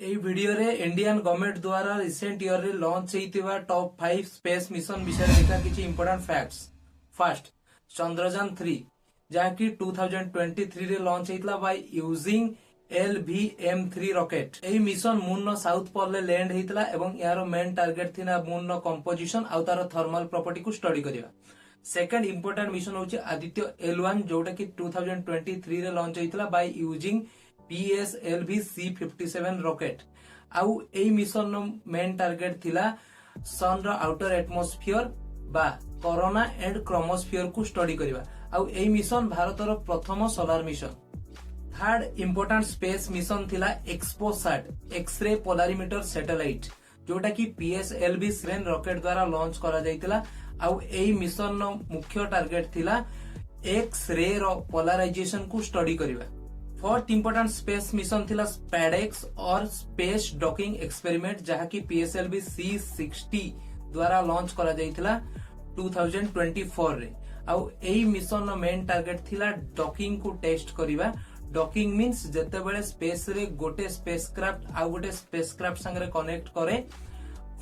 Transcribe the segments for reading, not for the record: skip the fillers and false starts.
এই ভিডিওরে Indian government द्वारा recent year रे लॉन्च हेइतिबा टॉप 5 स्पेस मिशन विषय देखा किछि इंपोर्टेंट फैक्ट्स। फर्स्ट, चंद्रयान 3 जाकि 2023 रे लॉन्च हेइतला बाय यूजिंग LVM3 रॉकेट। एई मिशन मून नो साउथ पोल ले लैंड हेइतला एवं यारो मेन टारगेट थिना मून नो कंपोजिशन आ तार थर्मल प्रॉपर्टी को स्टडी करिवा। सेकंड इंपोर्टेंट मिशन होछि आदित्य L1 जोटा कि 2023 रे लॉन्च हेइतला by using PSLV C57 rocket. आउ एई मिशन नो मेन टारगेट थिला सन रो आउटर एटमॉस्फेयर बा कोरोना एंड क्रोमोस्फियर को स्टडी करिवा। आउ एई मिशन भारत रो प्रथम solar mission. Third important space mission थिला एक्सपोसैट एक्सरे पोलारिमीटर सैटेलाइट जोटा कि PSLV 7 रॉकेट द्वारा लॉन्च करा जायतिला। आउ एई मिशन नो मुख्य टारगेट थिला एक्स रे रो पोलराइजेशन को स्टडी करिवा। फोर्थ इंपोर्टेंट स्पेस मिशन थिला स्पैडेक्स और स्पेस डॉकिंग एक्सपेरिमेंट जहा कि PSLV C60 द्वारा लॉन्च करा जायतिला 2024 रे। आउ एई मिशन नो मेन टारगेट थिला डॉकिंग को टेस्ट करिवा। डॉकिंग मीन्स जते बेले स्पेस रे गोटे स्पेसक्राफ्ट आ गोटे स्पेसक्राफ्ट संगे कनेक्ट करे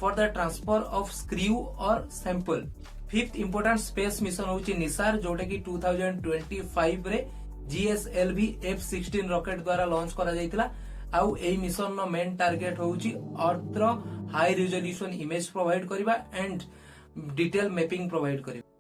for the transfer of screw और sample. Fifth important space mission होची निसार जोटा कि 2025 रे GSLV F-16 रॉकेट द्वारा लॉन्च करा जायतिला। आउ एई मिशन नो मेन टारगेट होची अर्थ रो हाई रिजोल्यूशन इमेज प्रोवाइड करिवा एंड डिटेल मैपिंग प्रोवाइड करिवा।